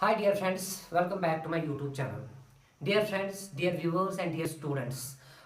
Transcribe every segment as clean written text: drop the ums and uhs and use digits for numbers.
Hi dear friends, welcome back to my YouTube channel. Dear friends, dear viewers and dear students,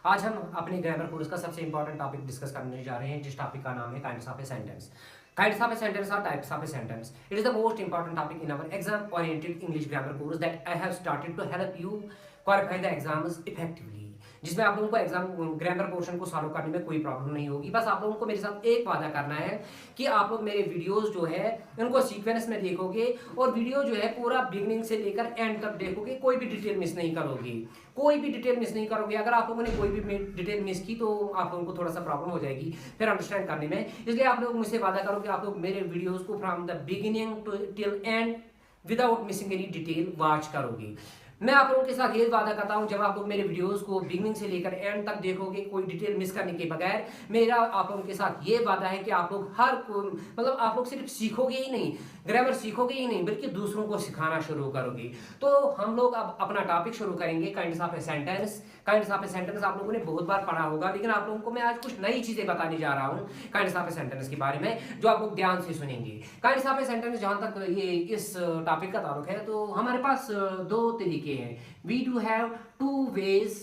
आज हम अपने grammar course का सबसे important topic discuss करने जा रहे हैं जिस टॉपिक का नाम है kinds of a sentence. Kinds of a sentence or types of a sentence. It is the most important topic in our exam-oriented English grammar course that I have started to help you qualify the exams effectively. जिसमें आप लोगों को exam grammar portion को solve करने में कोई problem नहीं होगी. बस आप लोगों को मेरे साथ एक वादा करना है कि आप लोग मेरे वीडियोस जो है उनको सीक्वेंस में देखोगे और वीडियो जो है पूरा बिगनिंग से लेकर एंड तक देखोगे. कोई भी डिटेल मिस नहीं करोगे, कोई भी डिटेल मिस नहीं करोगे. अगर आप लोगों ने कोई भी डिटेल मिस की तो आप लोगों को थोड़ा सा प्रॉब्लम हो जाएगी फिर अंडरस्टैंड करने में. इसलिए आप लोग मुझसे वादा करो कि आप लोग मेरे वीडियोस को from the beginning to till end without missing any detail watch करोगे. मैं आप लोगों के साथ ये वादा करता हूं जब आप लोग मेरे वीडियोस को बिगनिंग से लेकर एंड तक देखोगे कोई डिटेल मिस करने के बगैर, मेरा आप लोगों के साथ ये वादा है कि आप लोग मतलब आप लोग सिर्फ सीखोगे ही नहीं, ग्रामर सीखोगे ही नहीं बल्कि दूसरों को सिखाना शुरू करोगे. तो हम लोग अब अपना टॉपिक शुरू करेंगे kinds of a sentence. Kinds of a sentence आप लोगों ने बहुत बार पढ़ा होगा, लेकिन आप लोगों को मैं आज कुछ नई चीजें बताने जा रहा हूँ काइंड्स ऑफ ए सेंटेंस के बारे में जो आप लोग ध्यान से सुनेंगे. काइंड्स ऑफ ए सेंटेंस जहां तक ये इस टॉपिक का ताल्लुक है तो हमारे पास दो तरीके हैं. We do have two ways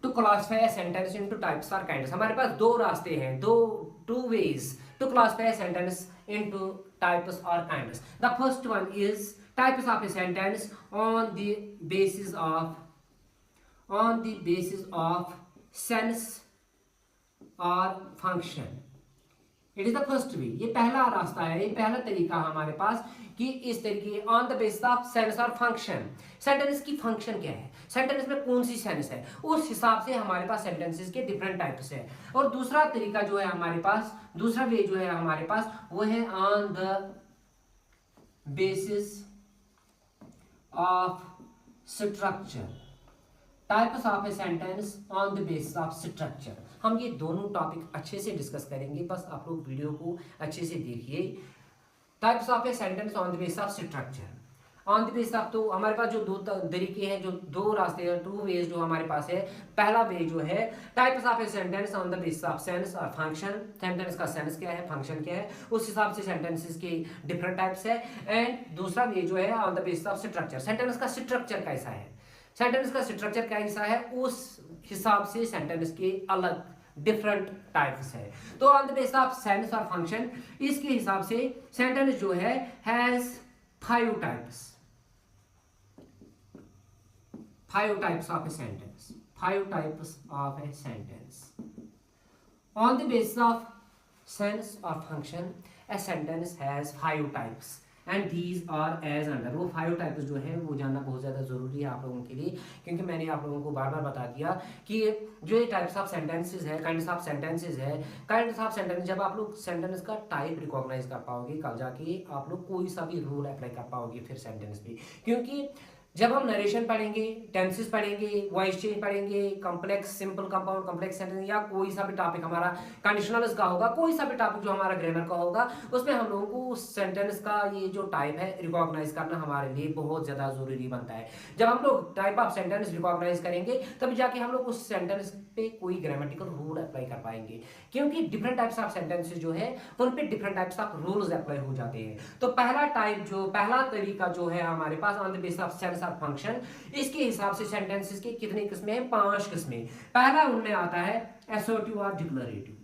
to classify a sentence into types or kinds. हमारे पास दो रास्ते हैं, two ways to classify a sentence into types or kinds. The first one is types of a sentence on the basis of sense or function. It is the first way. ये पहला रास्ता है, ये पहला तरीका हमारे पास कि इस तरीके on the basis of sense और फंक्शन. सेंटेंस की फंक्शन क्या है, सेंटेंस में कौन सी सेंस है, उस हिसाब से हमारे पास सेंटेंसेस के डिफरेंट टाइप्स है. और दूसरा तरीका जो है हमारे पास, दूसरा वे जो है हमारे पास वो है on the basis of structure. Types of a sentence on the basis of structure. हम ये दोनों टॉपिक अच्छे से डिस्कस करेंगे, बस आप लोग वीडियो को अच्छे से देखिए. Types of a sentence on the basis of structure. On the basis of, तो हमारे पास जो दो तरीके हैं, जो दो रास्ते हैं, टू वेज जो हमारे पास है. पहला वे जो है types of a sentence on the basis of sense और फंक्शन. सेंटेंस का सेंस क्या है, फंक्शन क्या है, उस हिसाब से सेंटेंसेस के डिफरेंट टाइप्स है. एंड दूसरा वे जो है on the basis of structure. Sentence का स्ट्रक्चर कैसा है, सेंटेंस का स्ट्रक्चर कैसा है, उस हिसाब से सेंटेंस के अलग डिफरेंट टाइप्स है. तो on the basis of sense और फंक्शन, इसके हिसाब से सेंटेंस जो है has 5 types. 5 types of a sentence. 5 types of a sentence. On the basis of sense और function a sentence has 5 types and these are as under. वो 5 types जो है वो जानना बहुत ज़्यादा ज़रूरी है आप लोगों के लिए, क्योंकि मैंने आप लोगों को बार बार बता दिया कि जो ये टाइप्स ऑफ सेंटेंसेस है, काइंड्स ऑफ सेंटेंसेस है. काइंड्स ऑफ सेंटेंस, जब आप लोग सेंटेंस का टाइप रिकॉग्नाइज कर पाओगे कल जाके आप लोग कोई सा भी रूल अप्लाई कर पाओगे फिर सेंटेंस पे. क्योंकि जब हम नरेशन पढ़ेंगे, टेंसेस पढ़ेंगे, वॉइस चेंज पढ़ेंगे, complex, simple, compound, complex sentence, या कोई सा भी टॉपिक हमारा कंडीशनल्स का होगा, कोई सा भी टॉपिक जो हमारा ग्रामर का होगा, उसमें हम लोगों को उस सेंटेंस का ये जो टाइप है रिकॉग्नाइज करना हमारे लिए बहुत ज़्यादा जरूरी बनता है. जब हम लोग टाइप ऑफ सेंटेंस रिकॉग्नाइज करेंगे तभी जाके हम लोग उस सेंटेंस पे कोई ग्रामेटिकल रूल अप्लाई कर पाएंगे, क्योंकि डिफरेंट टाइप्स ऑफ सेंटेंसेस जो है उन पे different types of rules apply हो जाते हैं. तो पहला तरीका जो है हमारे pass on the basis of sense और फंक्शन, इसके हिसाब से सेंटेंसेस की कितनी किस्में हैं, 5 किस्में. पहला उनमें आता है असर्टिव और डिक्लेरेटिव.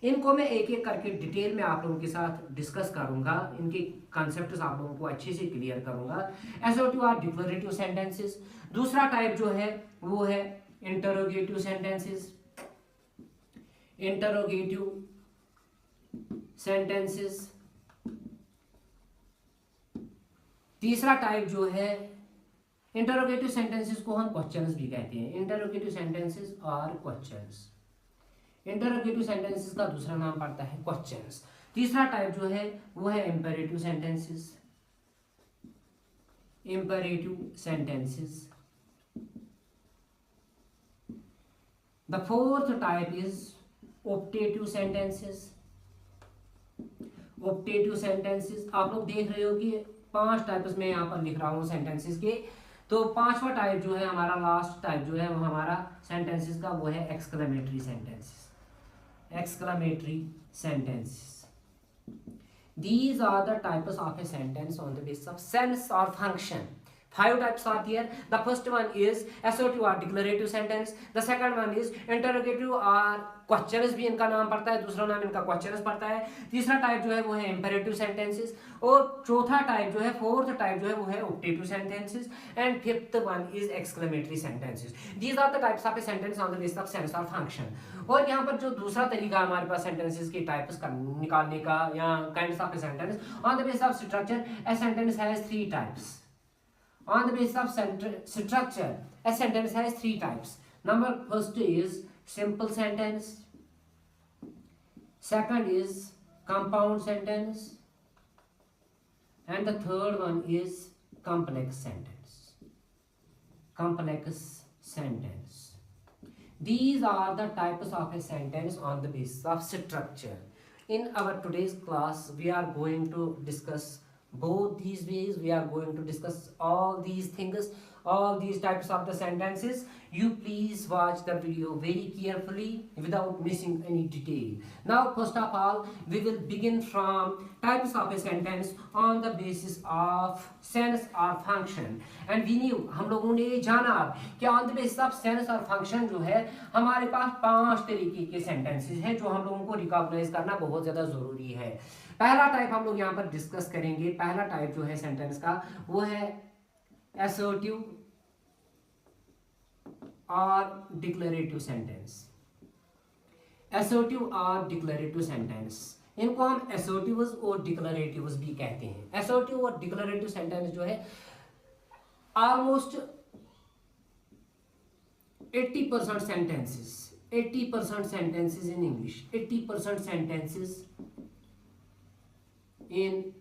इनको मैं एक एक करके डिटेल में आप लोगों के साथ डिस्कस करूंगा, इनके कॉन्सेप्ट्स आप लोगों को अच्छे से क्लियर करूंगा. असर्टिव और डिक्लेरेटिव सेंटेंसेस. दूसरा टाइप जो है वो है इंटरोगेटिव सेंटेंसेस. Interrogative sentences. तीसरा टाइप जो है, इंटरोगेटिव सेंटेंसेस को हम क्वेश्चंस भी कहते हैं. इंटरोगेटिव सेंटेंसेस और क्वेश्चंस. इंटरोगेटिव सेंटेंसेस का दूसरा नाम पड़ता है क्वेश्चंस. तीसरा टाइप जो है वो है imperative sentences. Imperative sentences. The fourth type is optative sentences. Optative sentences. आप लोग देख रहे हो कि 5 टाइप्स में यहाँ पर लिख रहा हूँ सेंटेंसेस के. तो 5वां टाइप जो है हमारा, लास्ट टाइप जो है वो हमारा सेंटेंसेस का वो है exclamatory sentences. Exclamatory sentences. These are the types of a sentence on the basis of sense or function. Five types are there. The first one is assertive or declarative sentence. The second one is interrogative or questions भी इनका नाम पड़ता है, दूसरा नाम इनका questions पड़ता है. तीसरा टाइप जो है वो है इंपेरेटिव सेंटेंसेस, और चौथा टाइप जो है, फोर्थ टाइप जो है वो है optative sentences, and fifth one is exclamatory sentences. These are the types of a sentence on the basis of sense और फंक्शन. और यहाँ पर जो दूसरा तरीका हमारे पास सेंटेंसेस के टाइप्स का निकालने का या kinds of a sentence on the basis of structure, A sentence has three types. On the basis of structure, a sentence has three types. Number first is simple sentence. Second is compound sentence. And the third one is complex sentence. Complex sentence. These are the types of a sentence on the basis of structure. In our today's class, we are going to discuss both these ways. We are going to discuss all these things, all these types of the sentences. You please watch the video very carefully without missing any detail. Now first of all, we will begin from types of a sentence on the basis of sense or function. And we knew, हम लोगों ने जाना कि on the basis of sense और function जो है हमारे पास 5 तरीके के sentences हैं जो हम लोगों को recognize करना बहुत ज़्यादा ज़रूरी है. पहला टाइप हम लोग यहाँ पर डिस्कस करेंगे. पहला टाइप जो है सेंटेंस का वो है assertive और डिक्लेरेटिव सेंटेंस. assertive और डिक्लेरेटिव सेंटेंस, इनको हम assertives और डिक्लेरेटिव्स भी कहते हैं. assertive और डिक्लेरेटिव सेंटेंस जो है almost 80% sentences, 80% sentences in English, 80% sentences in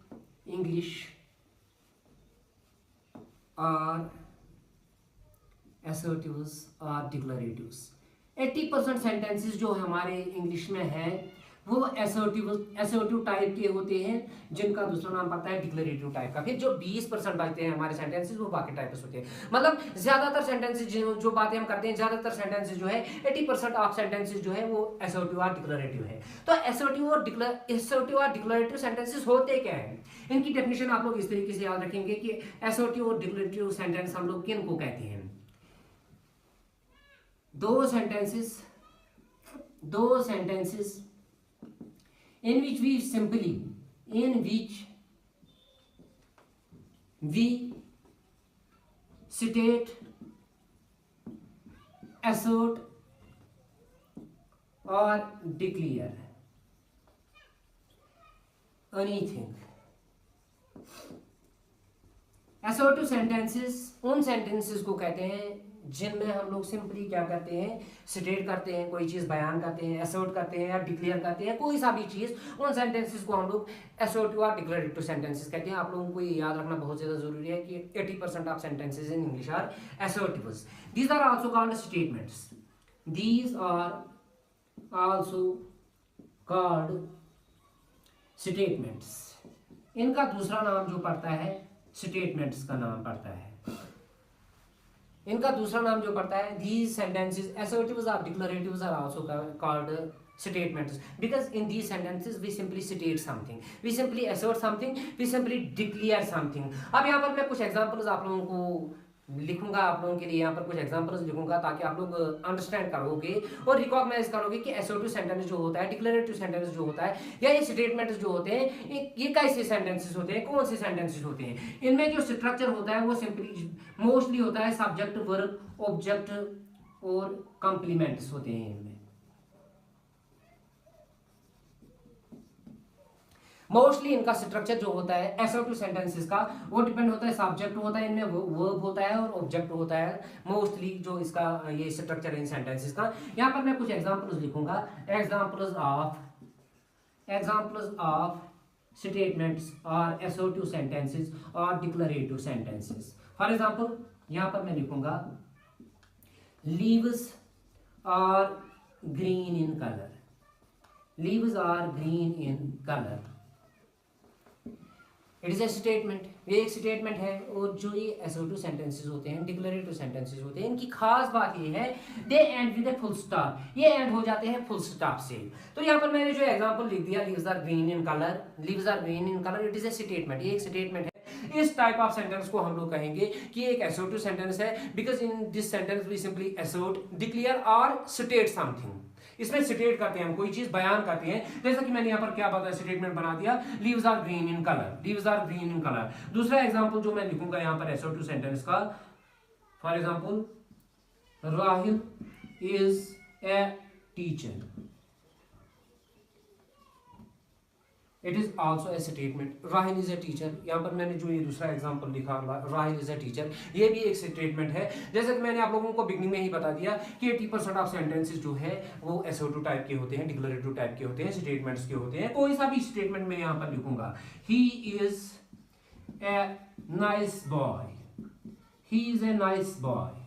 English are assertives or declaratives. 80% sentences जो हमारे इंग्लिश में है वो assertive टाइप के होते हैं जिनका दूसरा नाम पड़ता है डिक्लेरेटिव टाइप का. फिर जो 20% बचते हैं हमारे सेंटेंसेस वो बाकी टाइप्स होते हैं. मतलब ज्यादातर सेंटेंसेस जो बातें हम करते हैं, ज्यादातर सेंटेंसेस जो है 80% ऑफ सेंटेंसेस जो है वो assertive और डिक्लेरेटिव है. तो assertive और डिक्लेरेटिव सेंटेंसेस होते क्या है, इनकी डेफिनेशन आप लोग इस तरीके से याद रखेंगे कि assertive और डिक्लेरेटिव सेंटेंस हम लोग किन को कहते हैं. दो sentences in which we state, assert or declare anything. assertive sentences उन sentences को कहते हैं जिनमें हम लोग सिंपली क्या करते हैं, स्टेट करते हैं, कोई चीज़ बयान करते हैं, असर्ट करते हैं या डिक्लेयर करते हैं कोई सा भी चीज़. उन सेंटेंसेस को हम लोग असर्टिव और डिक्लेरेटिव सेंटेंसेस कहते हैं. आप लोगों को ये याद रखना बहुत ज़्यादा जरूरी है कि 80% of sentences in English are assertives. These are also called statements. These are also called statements. इनका दूसरा नाम जो पड़ता है स्टेटमेंट्स का नाम पड़ता है. इनका दूसरा नाम जो पड़ता है, these sentences assertives or declaratives are also called statements because in these sentences we simply state something, we simply assert something, we simply declare something. अब यहाँ पर मैं कुछ एग्जांपल्स आप लोगों को लिखूंगा, आप लोगों के लिए यहाँ पर कुछ एग्जांपल्स लिखूंगा ताकि आप लोग अंडरस्टैंड करोगे और रिकॉग्नाइज करोगे कि असर्टिव सेंटेंस जो होता है, डिक्लेरेटिव सेंटेंस जो होता है या ये स्टेटमेंट्स जो होते हैं ये कैसे सेंटेंसेस होते हैं, कौन से सेंटेंसेस होते हैं. इनमें जो स्ट्रक्चर होता है वो सिंपली मोस्टली होता है सब्जेक्ट, वर्ब, ऑब्जेक्ट और कॉम्प्लीमेंट्स होते हैं. इनमें मोस्टली इनका स्ट्रक्चर जो होता है असर्टिव सेंटेंसेस का वो डिपेंड होता है, सब्जेक्ट होता है, इनमें वर्ब होता है और ऑब्जेक्ट होता है. मोस्टली जो इसका ये स्ट्रक्चर है इन सेंटेंसेस का. यहाँ पर मैं कुछ एग्जांपल्स लिखूंगा, एग्जांपल्स ऑफ स्टेटमेंट्स और असर्टिव सेंटेंसेस और डिक्लेरेटिव सेंटेंसेस. फॉर एग्जांपल यहाँ पर मैं लिखूंगा leaves are green in colour. Leaves are green in colour. It is a statement, ये एक स्टेटमेंट है। और जो ये assertive सेंटेंसेस होते हैं, डिक्लेरेटिव सेंटेंसेस होते हैं, इनकी खास बात ये है they end with a full stop, ये एंड हो जाते हैं फुल स्टॉप से। तो यहाँ पर मैंने जो एग्जांपल लिख दिया, leaves are green in colour, leaves are green in colour, it is a statement, ये एक स्टेटमेंट है। इस टाइप ऑफ सेंटेंस को हम लोग कहेंगे कि एक assertive सेंटेंस है, because in this sentence we simply assert, declare और स्टेट समथिंग। इसमें स्टेट करते हैं, हम कोई चीज बयान करते हैं, जैसा कि मैंने यहाँ पर क्या बताया, स्टेटमेंट बना दिया, leaves are green in colour, leaves are green in colour. दूसरा एग्जांपल जो मैं लिखूंगा यहाँ पर assertive सेंटेंस का, for example Rahil is a teacher, it is also a statement, Rahil is a teacher. यहाँ पर मैंने जो ये दूसरा एग्जांपल लिखा, राहिल इज ए टीचर, ये भी एक स्टेटमेंट है। जैसे कि मैंने आप लोगों को बिगनिंग में ही बता दिया कि 80% ऑफ सेंटेंसेस जो है वो assertive टाइप के होते हैं, डिक्लेरेटिव टाइप के होते हैं, स्टेटमेंट्स के होते हैं। कोई सा भी स्टेटमेंट मैं यहाँ पर लिखूंगा, he is a nice boy, he is a nice boy,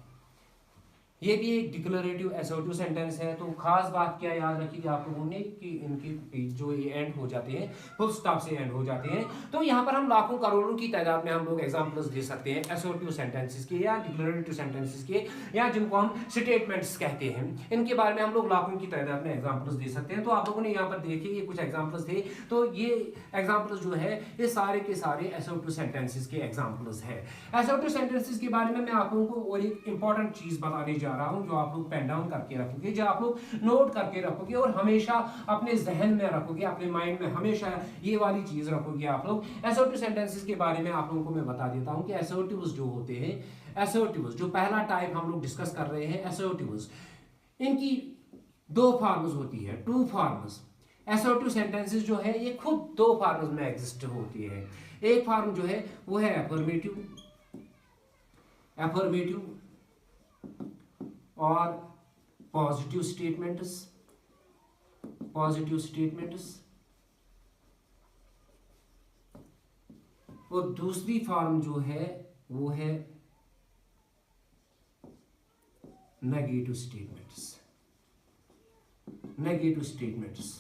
ये भी एक डिक्लेरेटिव assertive सेंटेंस है। तो खास बात क्या याद रखिएगा आप लोगों ने कि इनके जो ये एंड हो जाते हैं फुल स्टॉप से एंड हो जाते हैं। तो यहाँ पर हम लाखों करोड़ों की तादाद में हम लोग एग्जांपल्स दे सकते हैं assertive सेंटेंसेस के या डिक्लेरेटिव सेंटेंसेस के, या जिनको हम स्टेटमेंट्स कहते हैं, इनके बारे में हम लोग लाखों की तादाद में एग्जांपल्स दे सकते हैं। तो आप लोगों ने यहाँ पर देखे ये कुछ एग्जांपल्स थे, तो ये एग्जांपल्स जो है ये सारे के सारे assertive सेंटेंसेस के एग्जांपल्स है। assertive सेंटेंसेस के बारे में मैं आप लोगों को और एक इंपॉर्टेंट चीज बताने जा रहा हूं, जो आप लोग पेन डाउन करके रखोगे, जो आप लोग नोट करके रखोगे और हमेशा अपने जहन में रखोगे, अपने माइंड में हमेशा ये वाली चीज रखोगे आप लोग। assertive सेंटेंसेस के बारे में आप लोगों को मैं बता देता हूं कि assertives जो होते हैं, assertives जो पहला टाइप हम लोग डिस्कस कर रहे हैं, assertives, इनकी दो फॉर्म्स होती है, टू फॉर्म्स। assertive सेंटेंसेस जो है ये खुद दो फॉर्म्स में एग्जिस्ट होती है। एक फॉर्म जो है वो है affirmative, affirmative और पॉजिटिव स्टेटमेंट्स, पॉजिटिव स्टेटमेंट्स, और दूसरी फॉर्म जो है वो है नेगेटिव स्टेटमेंट्स, नेगेटिव स्टेटमेंट्स।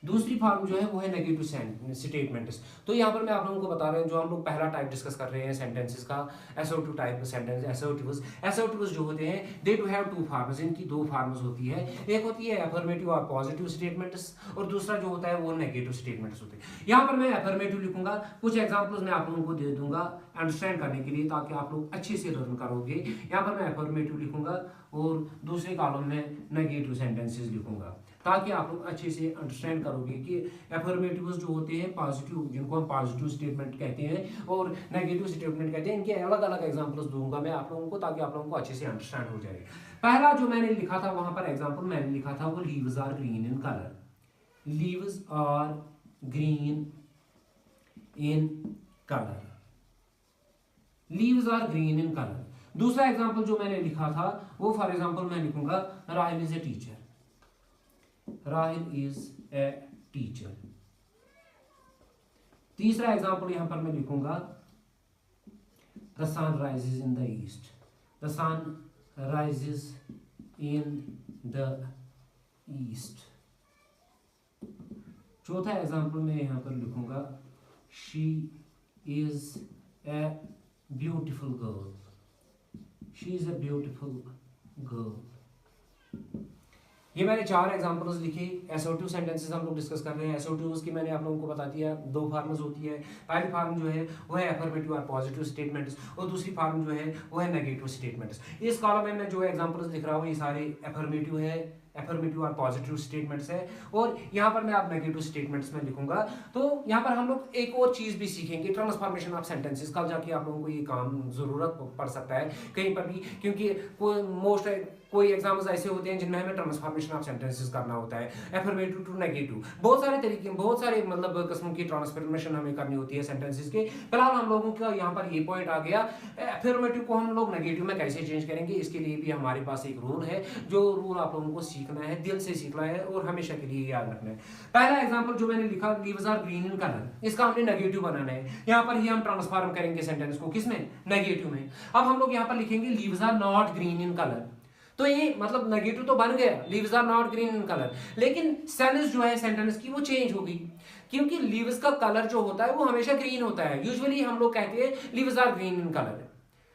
दूसरी फॉर्म जो है वो है नेगेटिव स्टेटमेंट्स। तो यहाँ पर मैं आप लोगों को बता रहा हूँ जो हम लोग पहला टाइप डिस्कस कर रहे हैं सेंटेंसेस का, assertive टाइप सेंटेंस, assertives जो होते हैं they do have two forms, इनकी दो फॉर्म्स होती है, एक होती है affirmative और पॉजिटिव स्टेटमेंट्स, और दूसरा जो होता है वो नेगेटिव स्टेटमेंट्स होते हैं। यहाँ पर मैं affirmative लिखूंगा, कुछ एग्जाम्पल्स मैं आप लोगों को दे दूंगा अंडरस्टैंड करने के लिए, ताकि आप लोग अच्छे से लर्न करोगे। यहाँ पर मैं affirmative लिखूंगा और दूसरे कॉलम में नेगेटिव सेंटेंसेस लिखूंगा, ताकि आप लोग अच्छे से अंडरस्टैंड करोगे कि एफर्मेटिव्स जो होते हैं पॉजिटिव, जिनको हम पॉजिटिव स्टेटमेंट कहते हैं और नेगेटिव स्टेटमेंट कहते हैं, इनके अलग अलग एग्जांपल्स दूंगा मैं आप लोगों को, ताकि आप लोगों को अच्छे से अंडरस्टैंड हो जाए। पहला जो मैंने लिखा था वहां पर एग्जांपल मैंने लिखा था वो leaves are green in colour, leaves are green in colour, leaves are green in colour. दूसरा एग्जांपल जो मैंने लिखा था वो फॉर एग्जांपल मैं लिखूंगा Rahil is a teacher, Rahil is a teacher. तीसरा एग्जांपल यहां पर मैं लिखूंगा the sun rises in the east, the sun rises in the east. चौथा एग्जांपल मैं यहां पर लिखूंगा she is a beautiful girl, she is a beautiful girl. ये मैंने चार एग्जांपल्स लिखे। assertive सेंटेंसेस हम लोग डिस्कस कर रहे हैं। assertives की मैंने आप लोगों को बता दिया दो फॉर्म्स होती है, पहली फॉर्म जो है वो है affirmative और पॉजिटिव स्टेटमेंट्स, और दूसरी फॉर्म जो है वो है नेगेटिव स्टेटमेंट्स। इस कॉलम में मैं जो एग्जांपल्स लिख रहा हूँ ये सारे affirmative है, affirmative और पॉजिटिव स्टेटमेंट्स है, और यहाँ पर मैं आप नेगेटिव स्टेटमेंट्स में लिखूंगा। तो यहाँ पर हम लोग एक और चीज भी सीखेंगे, ट्रांसफॉर्मेशन ऑफ सेंटेंसेस। कल जाके आप लोगों को ये काम जरूरत पड़ सकता है कहीं पर भी, क्योंकि कोई एग्जाम्स ऐसे होते हैं जिनमें हमें ट्रांसफॉर्मेशन ऑफ सेंटेंसेस करना होता है, एफर्मेटिव टू नेगेटिव, बहुत सारे तरीके, बहुत सारे मतलब किस्म की ट्रांसफॉर्मेशन हमें करनी होती है सेंटेंसेस के। फिलहाल हम लोगों का यहाँ पर ये पॉइंट आ गया, एफर्मेटिव को हम लोग नेगेटिव में कैसे चेंज करेंगे, इसके लिए भी हमारे पास एक रूल है, जो रूल आप लोगों को सीखना है, दिल से सीखना है और हमेशा के लिए याद रखना है। पहला एग्जाम्पल जो मैंने लिखा leaves are green in colour, इसका हमने नेगेटिव बनाना है। यहाँ पर ही हम ट्रांसफॉर्म करेंगे सेंटेंस को, किसमें, नेगेटिव में। अब हम लोग यहाँ पर लिखेंगे leaves are not green in colour, तो ये मतलब नेगेटिव तो बन गया, leaves are not green in colour, लेकिन सेंस जो है सेंटेंस की वो चेंज होगी, क्योंकि लीव्स का कलर जो होता है वो हमेशा ग्रीन होता है। यूजुअली हम लोग कहते हैं leaves are green in colour,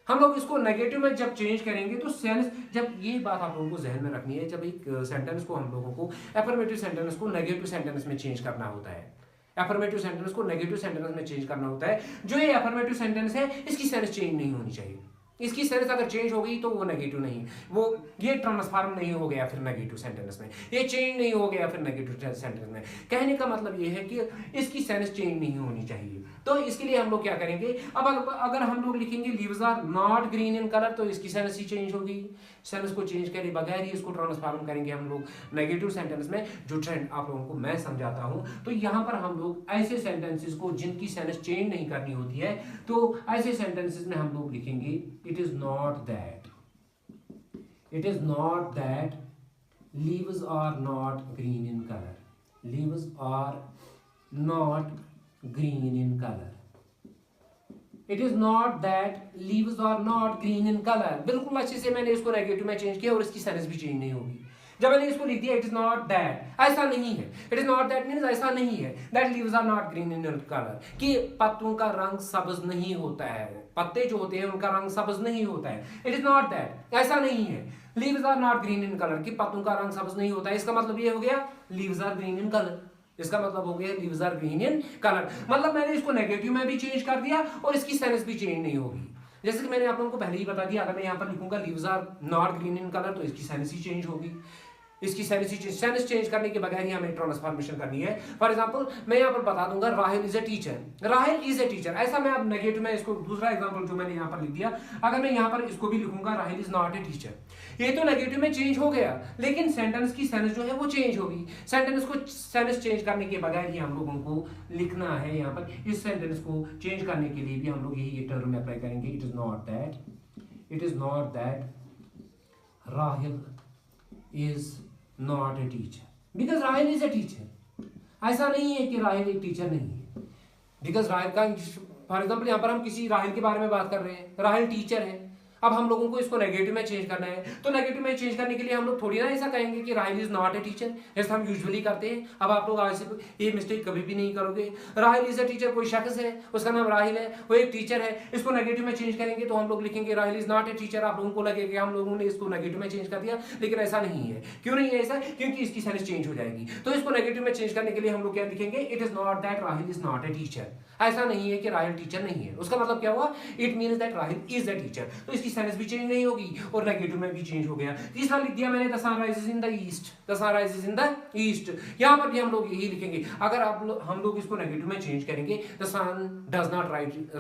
हम लोग इसको नेगेटिव में जब चेंज करेंगे तो सेंस, जब ये बात आप लोगों को जहन में रखनी है, जब एक सेंटेंस को हम लोगों को एफर्मेटिव सेंटेंस को नेगेटिव सेंटेंस में चेंज करना होता है, एफर्मेटिव सेंटेंस को नेगेटिव सेंटेंस में चेंज करना होता है, जो ये एफर्मेटिव सेंटेंस है इसकी सेंस चेंज नहीं होनी चाहिए। इसकी सेंस अगर चेंज हो गई तो वो नेगेटिव नहीं, वो ये ट्रांसफॉर्म नहीं हो गया फिर नेगेटिव सेंटेंस में, ये चेंज नहीं हो गया फिर नेगेटिव सेंटेंस में। कहने का मतलब ये है कि इसकी सेंस चेंज नहीं होनी चाहिए। तो इसके लिए हम लोग क्या करेंगे, अब अगर हम लोग लिखेंगे leaves are not green in colour, तो इसकी सेंस ही चेंज होगी। सेंस को चेंज करे बगैर ही इसको ट्रांसफॉर्म करेंगे हम लोग नेगेटिव सेंटेंस में, जो ट्रेंड आप लोगों को मैं समझाता हूं। तो यहां पर हम लोग ऐसे सेंटेंसेस को जिनकी सेंस चेंज नहीं करनी होती है, तो ऐसे सेंटेंसेस में हम लोग लिखेंगे it is not that, it is not that leaves are not green in colour, leaves are not green in color, it is not that leaves are not green in color। बिल्कुल अच्छे से मैंने इसको negative में change किया और इसकी sense भी चेंज नहीं होगी। जब मैंने इसको लिख दिया इट इज नॉट दैट, ऐसा नहीं है, it is not that means ऐसा नहीं है that leaves are not green in colour, कि पत्तों का रंग सब्ज नहीं होता है, पत्ते जो होते हैं उनका रंग सब्ज नहीं होता है। इट इज नॉट दैट, ऐसा नहीं है leaves are not green in colour, कि पत्तों का रंग सब्ज नहीं होता है। इसका मतलब ये हो गया leaves are green in colour, इसका मतलब हो गया leaves are green in colour. मतलब मैंने इसको नेगेटिव में भी चेंज कर दिया और इसकी सेंस भी चेंज नहीं होगी। जैसे कि मैंने आप लोगों को पहले ही बता दिया, अगर मैं यहाँ पर लिखूंगा leaves are not green in colour, तो इसकी सेंस ही चेंज होगी। इसकी सेंस चेंज करने के बगैर ही हमें ट्रांसफॉर्मेशन करनी है। फॉर एग्जांपल मैं यहाँ पर बता दूंगा Rahil is a teacher, Rahil is a teacher, ऐसा मैं अब नेगेटिव में इसको दूसरा एग्जांपल जो मैंने यहाँ पर लिख दिया, अगर मैं यहाँ पर इसको भी लिखूंगा Rahil is not a teacher, ये तो नेगेटिव में चेंज हो गया, लेकिन सेंटेंस की सेंस जो है वो चेंज होगी। सेंटेंस को सेंस चेंज करने के बगैर ही हम लोगों को लिखना है। यहाँ पर इस सेंटेंस को चेंज करने के लिए भी हम लोग यही टर्म अप्लाई करेंगे, it is not that, it is not that Rahil is not a teacher, because Rahil is a teacher. ऐसा नहीं है कि राहिल एक टीचर नहीं है, बिकॉज राहिल का, फॉर एग्जाम्पल यहाँ पर हम किसी राहिल के बारे में बात कर रहे हैं, राहिल टीचर है। अब हम लोगों को इसको नेगेटिव में चेंज करना है, तो नेगेटिव में चेंज करने के लिए हम लोग थोड़ी ना ऐसा कहेंगे कि Rahil is not a teacher, जैसे हम यूजुअली करते हैं। अब आप लोग आज से ये मिस्टेक कभी भी नहीं करोगे। राहिल इज ए टीचर, कोई शख्स है, उसका नाम राहिल है, वो एक टीचर है, इसको नेगेटिव में चेंज करेंगे तो हम लोग लिखेंगे Rahil is not a teacher. आप लोगों को लगेगा हम लोगों ने इसको नेगेटिव में चेंज कर दिया, लेकिन ऐसा नहीं है। क्यों नहीं है ऐसा? क्योंकि इसकी सेंस चेंज हो जाएगी। तो इसको नेगेटिव में चेंज करने के लिए हम लोग क्या लिखेंगे, it is not that Rahil is not a teacher. ऐसा नहीं है कि राहिल टीचर नहीं है, उसका मतलब क्या हुआ, it means that Rahil is a teacher. तो इसकी सेंस भी चेंज नहीं होगी और नेगेटिव में भी चेंज हो गया। तीसरा लिख दिया मैंने the sun rises in the east, the sun rises in the east. यहां पर भी हम लोग यही लिखेंगे। अगर हम लोग इसको नेगेटिव में चेंज करेंगे, the sun does not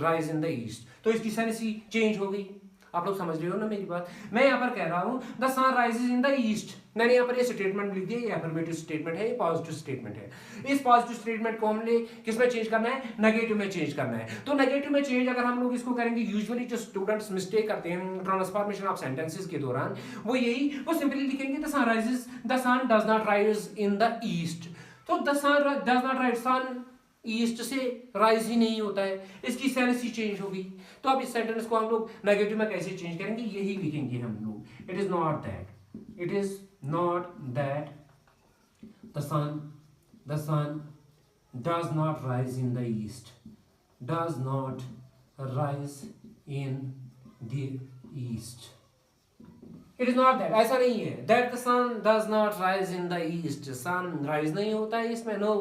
rise in the east, तो इसकी सेंस ही चेंज हो गई। आप लोग समझ रहे हो ना मेरी बात? मैं यहाँ पर कह रहा हूं the sun rises in the east, मैंने यहाँ पर ये स्टेटमेंट लिख दिया, ये अफर्मेटिव स्टेटमेंट है, ये पॉजिटिव स्टेटमेंट है। इस पॉजिटिव स्टेटमेंट को हमने किस में चेंज करना है, नेगेटिव में चेंज करना है। तो नेगेटिव में चेंज अगर हम लोग इसको करेंगे, यूजुअली जो स्टूडेंट्स मिस्टेक करते हैं ट्रांसफॉर्मेशन ऑफ सेंटेंसेस के दौरान, वो यही, वो सिंपली लिखेंगे the sun rises, the sun does not rise in the east. तो the sun does not rise, sun east से राइज ही नहीं होता है, इसकी सेंस ही चेंज होगी। तो अब इस सेंटेंस को हम लोग नेगेटिव में कैसे चेंज करेंगे, यही लिखेंगे हम लोग, it is not that, it is not that the sun does not rise in the east, does not rise in the east, it is not that, ऐसा नहीं है that the sun does not rise in the east, sun rise नहीं होता है इसमें, no,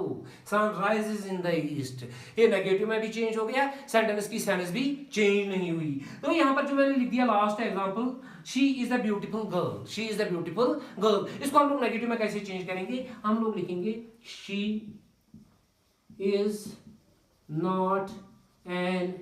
sun rises in the east। ये negative में भी चेंज हो गया, सेंटेंस की सेंस भी चेंज नहीं हुई। तो यहाँ पर जो मैंने लिख दिया last example, she is a beautiful girl, she is a beautiful girl, इसको हम लोग नेगेटिव में कैसे चेंज करेंगे, हम लोग लिखेंगे शी इज नॉट एन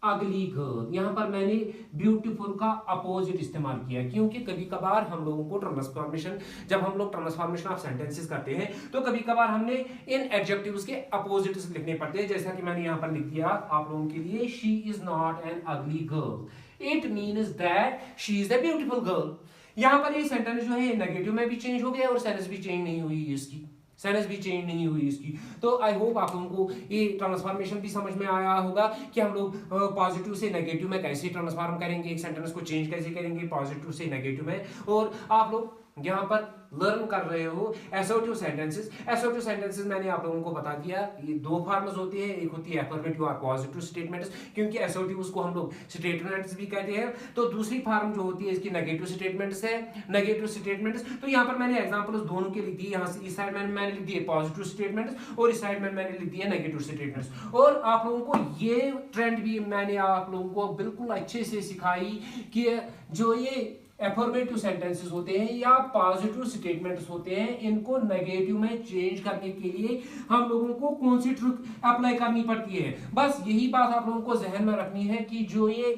अगली गर्ल। यहां पर मैंने ब्यूटीफुल का अपोजिट इस्तेमाल किया, क्योंकि कभी कभार हम लोगों को ट्रांसफॉर्मेशन, जब हम लोग ट्रांसफॉर्मेशन ऑफ सेंटेंसेस करते हैं, तो कभी कभार हमने इन एडजेक्टिव्स के अपोजिट्स लिखने पड़ते हैं। जैसा कि मैंने यहां पर लिख दिया आप लोगों के लिए, शी इज नॉट एन अगली girl, it means that she is a beautiful girl. यहां पर ये सेंटेंस जो है नेगेटिव में भी चेंज हो गया और सेंस भी चेंज नहीं हुई, इसकी सेंस भी चेंज नहीं हुई इसकी। तो आई होप आप लोगों को ये ट्रांसफॉर्मेशन भी समझ में आया होगा कि हम लोग पॉजिटिव से नेगेटिव में कैसे ट्रांसफॉर्म करेंगे, एक सेंटेंस को चेंज कैसे करेंगे पॉजिटिव से नेगेटिव में। और आप लोग यहाँ पर लर्न कर रहे हो एसर्टिव सेंटेंसेस। एसर्टिव सेंटेंसेस मैंने आप लोगों को बता दिया, ये दो फॉर्म्स होती है, एक होती है अफर्मेटिव और पॉजिटिव स्टेटमेंट्स, क्योंकि एसर्टिव को हम लोग स्टेटमेंट्स भी कहते हैं। तो दूसरी फॉर्म जो होती है इसकी नेगेटिव स्टेटमेंट्स है, नेगेटिव स्टेटमेंट्स। तो यहाँ पर मैंने एग्जांपल्स दोनों के लिख दिए, यहाँ से इस साइड में मैंने लिख दिए पॉजिटिव स्टेटमेंट्स और इस साइड में मैंने लिख दिए नेगेटिव स्टेटमेंट्स। और आप लोगों को ये ट्रेंड भी मैंने आप लोगों को बिल्कुल अच्छे से सिखाई कि जो ये एफर्मेटिव सेंटेंसेस होते हैं या पॉजिटिव स्टेटमेंट्स होते हैं, इनको नेगेटिव में चेंज करने के लिए हम लोगों को कौन सी ट्रिक अप्लाई करनी पड़ती है। बस यही बात आप लोगों को जहन में रखनी है कि जो ये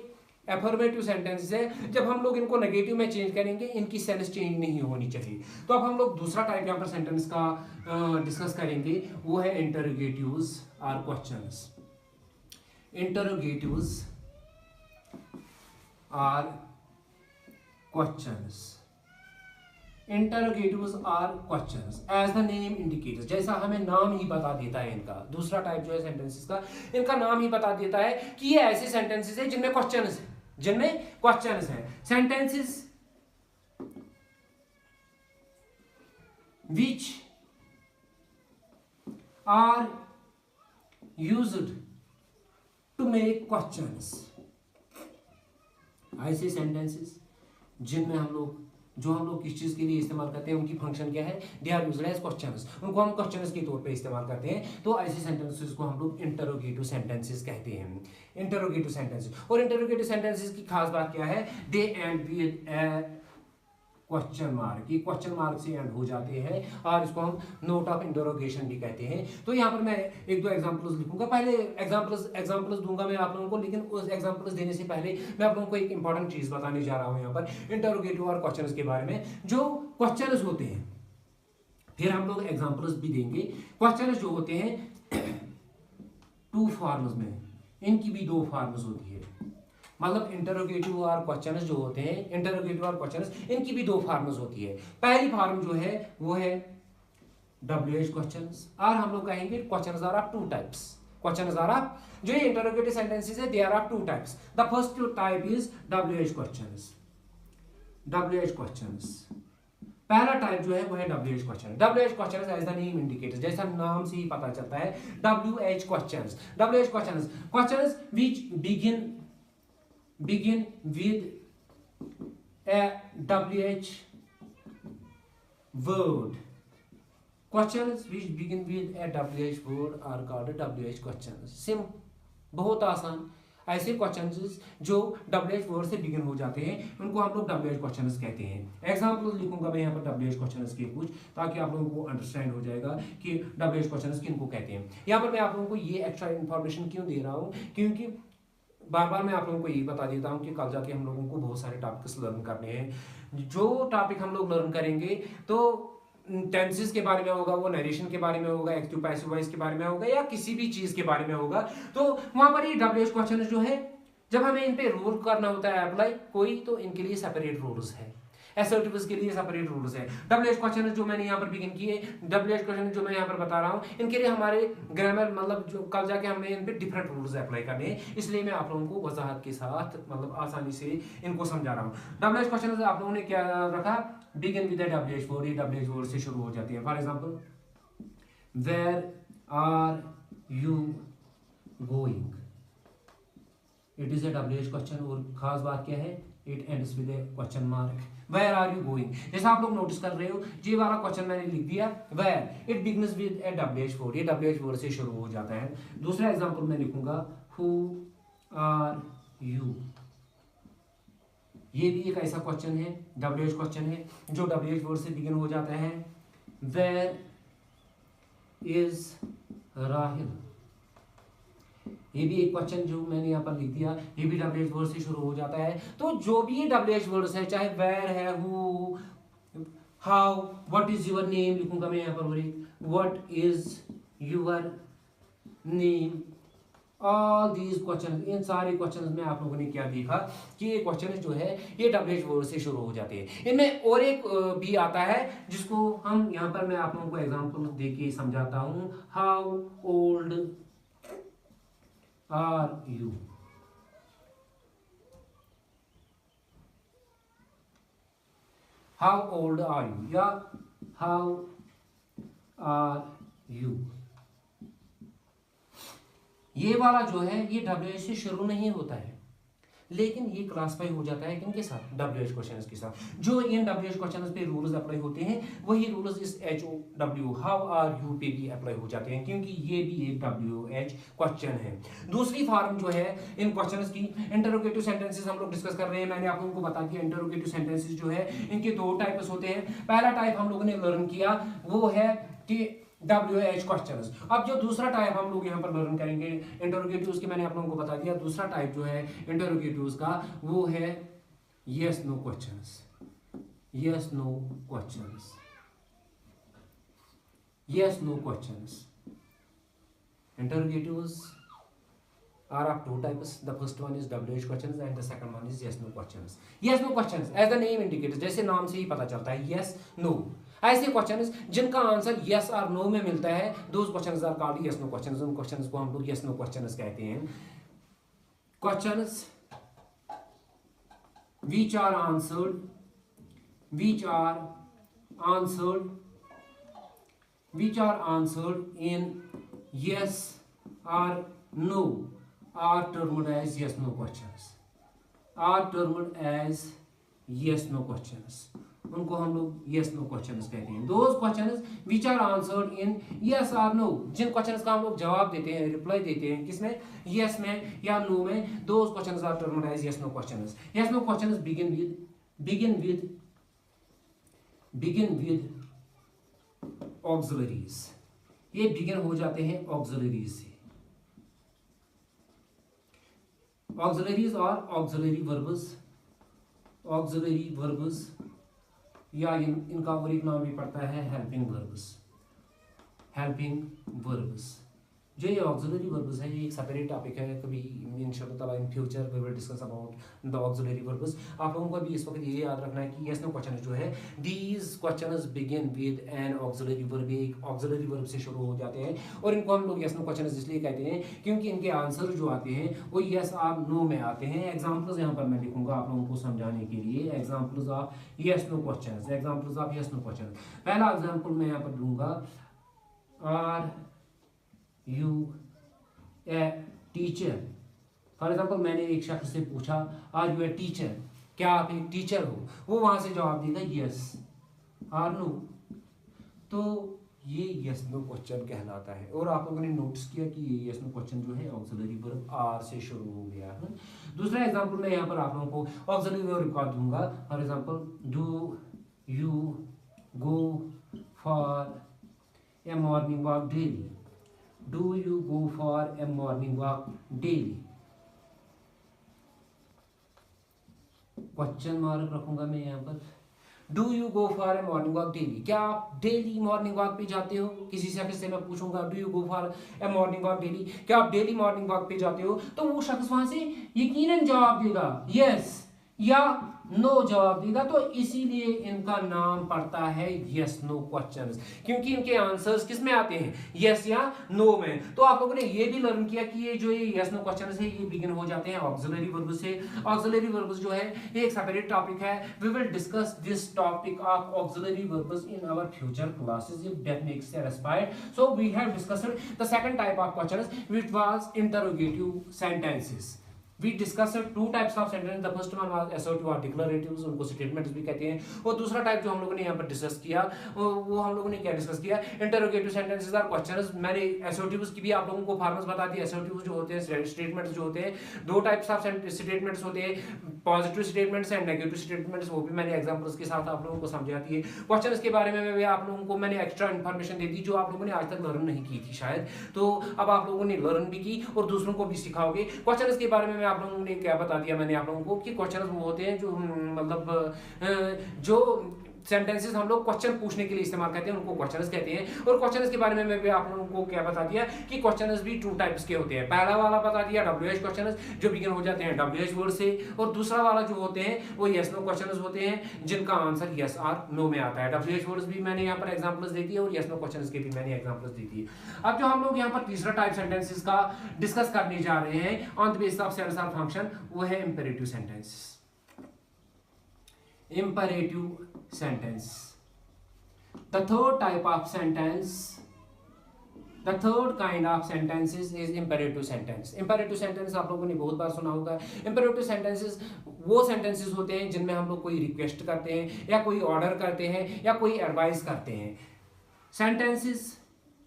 एफर्मेटिव सेंटेंसेस है, जब हम लोग इनको नेगेटिव में चेंज करेंगे इनकी सेंस चेंज नहीं होनी चाहिए। तो अब हम लोग दूसरा टाइप यहाँ पर सेंटेंस का डिस्कस करेंगे, वो है इंटरोगेटिव्स और क्वेश्चंस। इंटरोगेटिव्स और questions, interrogatives are questions as the name indicates, जैसा हमें नाम ही बता देता है इनका। दूसरा टाइप जो है सेंटेंसेस का, इनका नाम ही बता देता है कि ये ऐसे सेंटेंसेस है जिनमें क्वेश्चंस है, जिनमें क्वेश्चंस है। Sentences which are used to make questions, ऐसे सेंटेंसेस जिनमें हम लोग किस चीज के लिए इस्तेमाल करते हैं, उनकी फंक्शन क्या है, they are used as questions, उनको हम क्वेश्चंस के तौर पे इस्तेमाल करते हैं। तो ऐसे सेंटेंसेस को हम लोग इंटरोगेटिव सेंटेंसेस कहते हैं, इंटरोगेटिव सेंटेंसेस। और इंटरोगेटिव सेंटेंसेस की खास बात क्या है, they end with a question mark, ये क्वेश्चन मार्क से एंड हो जाते हैं और इसको हम नोट ऑफ इंटरोगेशन भी कहते हैं। तो यहाँ पर मैं एक दो एग्जांपल्स लिखूंगा, पहले एग्जांपल्स दूंगा मैं आप लोगों को, लेकिन उस एग्जांपल्स देने से पहले मैं आप लोगों को एक इंपॉर्टेंट चीज बताने जा रहा हूँ यहाँ पर इंटरोगेटिव और क्वेश्चंस के बारे में। जो क्वेश्चंस होते हैं, फिर हम लोग एग्जाम्पल्स भी देंगे। क्वेश्चंस जो होते हैं टू फॉर्म्स में, इनकी भी दो फॉर्म्स होती है, मतलब इंटरोगेटिव और क्वेश्चंस जो होते हैं, इंटरोगेटिव और क्वेश्चंस, इनकी भी दो फॉर्म्स होती है। पहली फॉर्म जो है वो है WH क्वेश्चंस, और हम लोग कहेंगे questions are of two types. Questions are of, जो ये इंटरोगेटिव सेंटेंसेस है, they are of two types. The first type is WH questions. WH questions पहला टाइप जो है वो है WH question. WH question as the name indicates, जैसा नाम से ही पता चलता है, WH questions. WH questions, questions which begin with a WH word. Questions which begin with a WH word are called WH questions. बहुत आसान, ऐसे क्वेश्चंस जो WH वर्ड से बिगिन हो जाते हैं उनको हम लोग WH क्वेश्चंस कहते हैं। एग्जांपल लिखूंगा मैं यहाँ पर WH क्वेश्चंस के कुछ, ताकि आप लोगों को अंडरस्टैंड हो जाएगा कि WH क्वेश्चंस किनको कहते हैं। यहाँ पर मैं आप लोगों को ये एक्स्ट्रा इन्फॉर्मेशन क्यों दे रहा हूँ, क्योंकि बार बार मैं आप लोगों को यही बता देता हूँ कि कल जाके हम लोगों को बहुत सारे टॉपिक्स लर्न करने हैं। जो टॉपिक हम लोग लर्न करेंगे तो टेंसेस के बारे में होगा, वो नरेशन के बारे में होगा, एक्टिव पैसिव वॉइस के बारे में होगा, या किसी भी चीज के बारे में होगा। तो वहां पर ये WH क्वेश्चन जो है, जब हमें इन पे रूल करना होता है अप्लाई कोई, तो इनके लिए सेपरेट रूल्स है, एसर्टिव्स के लिए सेपरेट रूल्स है। WH क्वेश्चन जो मैंने यहाँ पर बिगिन किए, WH क्वेश्चन जो मैं यहाँ पर बता रहा हूँ, इनके लिए हमारे ग्रामर, मतलब जो कल जाके हमें इन पे डिफरेंट रूल्स अप्लाई करने हैं, इसलिए मैं आप लोगों को वजाहत के साथ मतलब आसानी से इनको समझा रहा हूँ। WH क्वेश्चन आप लोगों ने क्या रखा, बिगिन विद WH वर्ड, ये WH वर्ड से शुरू हो जाती है। For example, where are you going, it is a WH question. और खास बात क्या है, it ends with a question mark. Where are you going, जैसा आप लोग नोटिस कर रहे हो, ये वाला क्वेश्चन मैंने लिख दिया where, it begins with a WH word, ये WH वर्ड से शुरू हो जाता है। दूसरा एग्जांपल मैं लिखूंगा, हु आर यू, ये भी एक ऐसा क्वेश्चन है, WH क्वेश्चन है जो WH वर्ड से बिगिन हो जाता है। वेयर इज राहिल, ये भी एक क्वेश्चन जो मैंने यहाँ पर लिख दिया, ये भी WH वर्ड से शुरू हो जाता है। तो जो भी WH वर्ड्स है, चाहे वेयर है, who, how, what is your name लिखूंगा मैं यहाँ पर, what is your name, all these question, इन सारे क्वेश्चन में आप लोगों ने क्या देखा कि ये क्वेश्चन जो है ये WH वर्ड से शुरू हो जाते हैं। इनमें और एक भी आता है जिसको हम यहाँ पर मैं आप लोगों को एग्जांपल दे के समझाता हूँ। How old are you, how old are you या हाउ आर यू। ये वाला जो है ये WH से शुरू नहीं होता है, लेकिन ये क्लासिफाई हो जाता है किनके साथ, WH क्वेश्चंस के साथ। जो इन WH क्वेश्चंस पे रूल्स अप्लाई होते हैं वही रूल्स इस HOW हाउ आर यू पे भी अप्लाई हो जाते हैं, क्योंकि ये भी एक WH क्वेश्चन है। दूसरी फॉर्म जो है इन क्वेश्चंस की, इंटरोगेटिव सेंटेंसेस हम लोग डिस्कस कर रहे हैं। मैंने आप लोगों को बता दिया इंटरोगेटिव सेंटेंसेस जो है इनके दो टाइप्स होते हैं। पहला टाइप हम लोगों ने लर्न किया वो है कि WH क्वेश्चंस। अब जो दूसरा टाइप हम लोग यहाँ पर लर्न करेंगे इंटरोगेटिव्स की, मैंने आप लोगों को बता दिया दूसरा टाइप जो है इंटरोगेटिव्स का वो है yes no questions. Yes no questions, yes no questions. Interrogatives are of two types. The first one is WH questions and the second one is yes no questions. Yes no questions as the name indicates, जैसे नाम से ही पता चलता है yes no, ऐसे questions जिनका answer yes और no में मिलता है those questions are called yes no questions। उन क्वेश्चंस को हम लोग yes no questions कहते हैं। Questions which are answered in yes or no are termed as yes no questions, are termed as yes no questions। उनको हम लोग yes no questions कहते हैं। Those questions which are answered in yes or no, Jin questions का हम लोग जवाब देते हैं, रिप्लाई देते हैं किसमें, yes में या no में, those questions are termed as yes no questions। yes no questions begin with auxiliaries। ये begin हो जाते हैं auxiliaries से। auxiliaries और auxiliary verbs या इनका और एक नाम भी पड़ता है helping verbs। जो ये auxiliary verbs है ये एक सेपरेट टॉपिक है, कभी इंशाल्लाह in future we will discuss about the auxiliary verbs। आप लोगों को भी इस वक्त ये याद रखना है कि yes no क्वेश्चन जो है these questions begin with an auxiliary verb, एक auxiliary verb से शुरू हो जाते हैं और इनको हम लोग yes no क्वेश्चन इसलिए कहते हैं क्योंकि इनके आंसर जो आते हैं वो yes और no में आते हैं। एग्जाम्पल्स यहाँ पर मैं लिखूंगा आप लोगों को समझाने के लिए, examples of yes no question, examples of yes no question. पहला एग्जाम्पल मैं यहाँ पर दूंगा, are you a teacher. For example मैंने एक शख्स से पूछा आर यू ए टीचर, क्या आप एक टीचर हो, वो वहां से जवाब देगा यस आर नो, तो ये यस नो क्वेश्चन कहलाता है। और आप लोगों ने नोटिस किया कि ये यस नो क्वेश्चन जो है ऑक्सिलरी वर्ब आर से शुरू हो गया है। दूसरा एग्जाम्पल मैं यहाँ पर आप लोगों को ऑक्सिलरी वर्ब का दूंगा। For example do you go for a morning walk daily, Do you go for a morning walk daily? Question mark रखूंगा मैं यहाँ पर। Do you go for a morning walk daily, क्या आप डेली मॉर्निंग वॉक पे जाते हो? किसी शख्स से मैं पूछूंगा do you go for a morning walk daily, क्या आप डेली मॉर्निंग वॉक पे जाते हो, तो वो शख्स वहां से यकीनन जवाब देगा यस या नो जवाब देगा। तो इसीलिए इनका नाम पड़ता है यस नो क्वेश्चंस, क्योंकि इनके आंसर्स किस में आते हैं, यस या नो में। तो आप लोगों ने ये भी लर्न किया कि ये जो ये यस नो क्वेश्चंस है ये बिगिन हो जाते हैं ऑक्सिलरी वर्ब्स से। ऑक्सिलरी वर्ब्स जो है ये एक सेपरेट टॉपिक है, we will discuss this topic of auxiliary verbs in our future classes if that makes satisfied। So we have discussed the second type of questions which was interrogative sentences। We discussed two types of sentences। The first one was assertive और declaratives, उनको statements भी कहते हैं। और दूसरा type जो हम लोगों ने यहाँ पर डिस्कस किया वो हम लोगों ने क्या डिस्कस किया, interrogative sentences और questions। मैंने assertives की भी आप लोगों को फॉर्म्स बता दी। assertives जो होते हैं स्टेटमेंट्स जो होते हैं, दो टाइप्स ऑफ स्टेटमेंट्स होते हैं, positive statements and negative statements, वो भी मैंने एग्जांपल्स के साथ आप लोगों को समझा दी है। क्वेश्चंस के बारे में भी आप लोगों को मैंने एक्स्ट्रा इन्फॉर्मेशन दे दी जो आप लोगों ने आज तक लर्न नहीं की थी शायद, तो अब आप लोगों ने लर्न भी की और दूसरों को भी सिखाओगे। क्वेश्चंस के बारे में आप लोगों ने क्या बता दिया मैंने आप लोगों को कि क्वेश्चंस वो होते हैं जो मतलब जो सेंटेंसेस हम लोग क्वेश्चन पूछने के लिए इस्तेमाल करते हैं, उनको क्वेश्चंस कहते हैं। और क्वेश्चंस के बारे में मैं भी आप लोगों को क्या बता दिया कि क्वेश्चंस भी 2 टाइप्स के होते हैं। पहला वाला बता दिया WH क्वेश्चंस जो बिगिन हो जाते हैं WH वर्ड से, और दूसरा वाला जो होते हैं वो यस नो क्वेश्चंस होते हैं जिनका आंसर यस और नो में आता है। WH वर्ड्स भी मैंने यहाँ पर एग्जांपल्स दे दिए और यस नो क्वेश्चंस के भी मैंने एग्जांपल्स दे दिए। अब जो हम लोग यहाँ पर तीसरा टाइप सेंटेंसेस का डिस्कस करने जा रहे हैं on the basis of sense और फंक्शन, वो है imperative sentences. Imperative sentence. The third type of sentence, the third kind of sentences is imperative sentence. Imperative sentence आप लोगों ने बहुत बार सुना होगा। Imperative sentences वो sentences होते हैं जिनमें हम लोग कोई रिक्वेस्ट करते हैं या कोई ऑर्डर करते हैं या कोई एडवाइस करते हैं। Sentences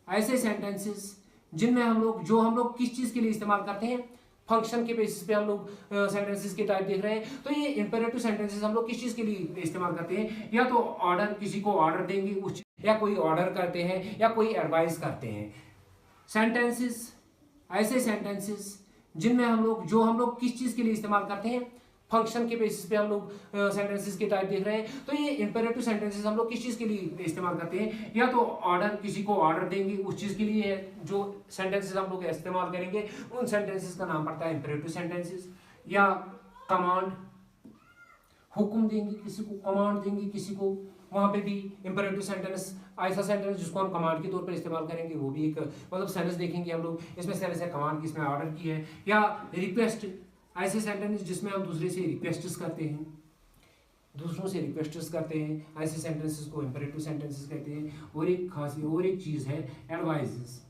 ऐसे sentences जिनमें हम लोग किस चीज़ के लिए इस्तेमाल करते हैं, फंक्शन के बेसिस पे हम लोग सेंटेंसेस के टाइप देख रहे हैं। तो ये इंपेरेटिव सेंटेंसेस हम लोग किस चीज़ के लिए इस्तेमाल करते हैं, या तो ऑर्डर, किसी को ऑर्डर देंगे उस, या कोई ऑर्डर करते हैं या कोई एडवाइस करते हैं। सेंटेंसेस ऐसे सेंटेंसेस जिनमें हम लोग किस चीज़ के लिए इस्तेमाल करते हैं, फंक्शन के बेसिस पे हम लोग सेंटेंसेस के टाइप देख रहे हैं। तो ये इंपेरेटिव सेंटेंसेस हम लोग किस चीज़ के लिए इस्तेमाल करते हैं, या तो ऑर्डर, किसी को ऑर्डर देंगे उस चीज़ के लिए है जो सेंटेंसेस हम लोग इस्तेमाल करेंगे, उन सेंटेंसेस का नाम पड़ता है इंपेरेटिव सेंटेंसेस। या कमांड, हुक्म देंगे किसी को, कमांड देंगे किसी को, वहाँ पे भी इंपेरेटिव सेंटेंस, ऐसा सेंटेंस जिसको हम कमांड के तौर पर इस्तेमाल करेंगे, वो भी एक मतलब सेंटेंस देखेंगे हम लोग, इसमें सेंटेंस है कमांड की, इसमें ऑर्डर की है। या रिक्वेस्ट, ऐसे सेंटेंस जिसमें हम दूसरे से रिक्वेस्ट्स करते हैं, दूसरों से रिक्वेस्ट्स करते हैं, ऐसे सेंटेंसेस को इंपेरेटिव सेंटेंसेस कहते हैं। और एक चीज़ है एडवाइसेस,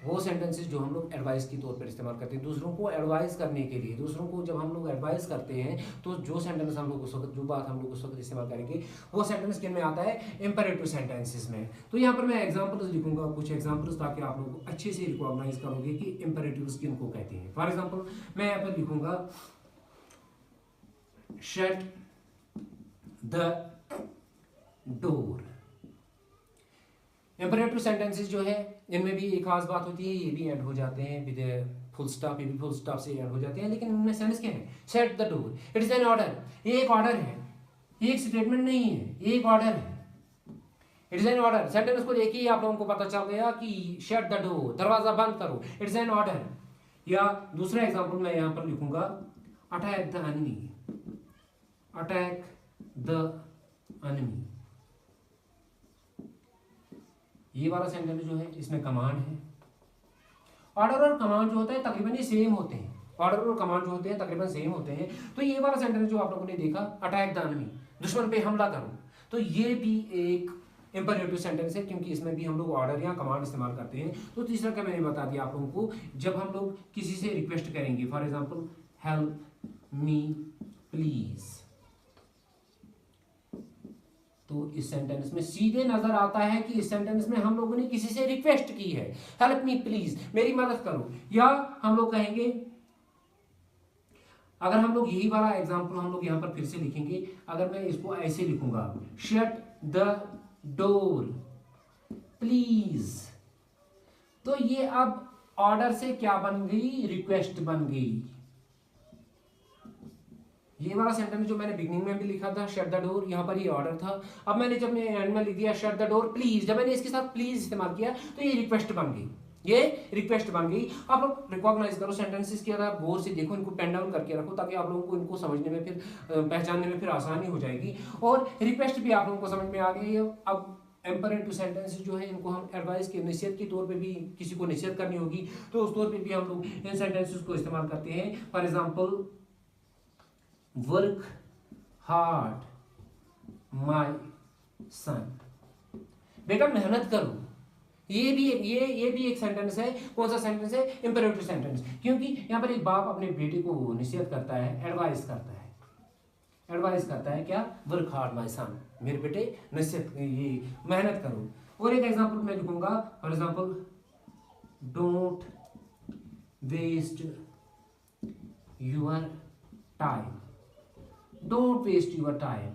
वो सेंटेंसेस जो हम लोग एडवाइस के तौर पर इस्तेमाल करते हैं दूसरों को एडवाइस करने के लिए। दूसरों को जब हम लोग एडवाइस करते हैं तो जो सेंटेंस हम लोग उस वक्त, जो बात हम लोग उस वक्त इस्तेमाल करेंगे, वो सेंटेंस किन में आता है, इंपेरेटिव सेंटेंसेस में। तो यहाँ पर मैं एग्जांपल्स लिखूंगा, कुछ एग्जांपल्स, ताकि आप लोग अच्छे से रिकॉग्नाइज करोगे कि इंपेरेटिव्स किनको कहते हैं। फॉर एग्जाम्पल मैं यहाँ पर लिखूंगा shut the door. Imperative sentences जो है इनमें भी एक खास बात होती है, ये भी एंड हो जाते हैं विद फुल स्टॉप, ये भी फुल स्टॉप से एंड हो जाते हैं, लेकिन इनमें सेंस क्या है, shut the door, it is an order, ये एक ऑर्डर है, ये एक स्टेटमेंट नहीं है, ये एक ऑर्डर है, it is an order. Sentence को देखिए आप लोगों को पता चल गया कि शट द डोर, दरवाजा बंद करो, इट इज एन ऑर्डर। या दूसरा एग्जाम्पल मैं यहाँ पर लिखूंगा attack the enemy, attack the enemy. ये वाला सेंटेंस जो है इसमें कमांड है। ऑर्डर और कमांड जो होता है तकरीबन ये सेम होते हैं, ऑर्डर और कमांड जो होते हैं तकरीबन सेम होते हैं। तो ये वाला सेंटेंस जो आप लोगों ने देखा, अटैक द एनिमी, दुश्मन पे हमला करो, तो ये भी एक इंपेरेटिव सेंटेंस है, क्योंकि इसमें भी हम लोग ऑर्डर या कमांड इस्तेमाल करते हैं। तो तीसरा क्या मैंने बता दिया आप लोगों को, जब हम लोग किसी से रिक्वेस्ट करेंगे, for example help me please, तो इस सेंटेंस में सीधे नजर आता है कि इस सेंटेंस में हम लोगों ने किसी से रिक्वेस्ट की है, हेल्प मी प्लीज, मेरी मदद करो। या हम लोग कहेंगे, अगर हम लोग यही वाला एग्जांपल हम लोग यहां पर फिर से लिखेंगे, अगर मैं इसको ऐसे लिखूंगा शट द डोर प्लीज, तो ये अब ऑर्डर से क्या बन गई, रिक्वेस्ट बन गई। ये वाला सेंटेंस जो मैंने बिगनिंग में भी लिखा था शट द डोर, यहाँ पर ये ऑर्डर था। अब मैंने जब मैं एंड में लिख दिया शट द डोर प्लीज, जब मैंने इसके साथ प्लीज इस्तेमाल किया तो ये रिक्वेस्ट बन गई, ये रिक्वेस्ट बन गई। आप लोग रिकॉग्नाइज करो सेंटेंसेस की, अगर गौर से देखो, इनको पेन डाउन करके रखो, ताकि आप लोगों को इनको समझने में फिर पहचानने में फिर आसानी हो जाएगी। और रिक्वेस्ट भी आप लोगों को समझ में आ गई है। अब इंपेरेटिव सेंटेंसेस जो है इनको हम एडवाइस के, नसीहत के तौर पे भी, किसी को नसीहत करनी होगी तो उस तौर पे भी हम लोग इन सेंटेंसेस को इस्तेमाल करते हैं। For example work hard my son, बेटा मेहनत करो, ये भी एक सेंटेंस है। कौन सा सेंटेंस है, इंपेरेटिव सेंटेंस, क्योंकि यहाँ पर एक बाप अपने बेटे को नसीहत करता है, एडवाइस करता है क्या, वर्क हार्ड माय सन, मेरे बेटे नसीहत, ये मेहनत करो। और एक एग्जांपल मैं लिखूंगा, for example don't waste your time, don't waste your time,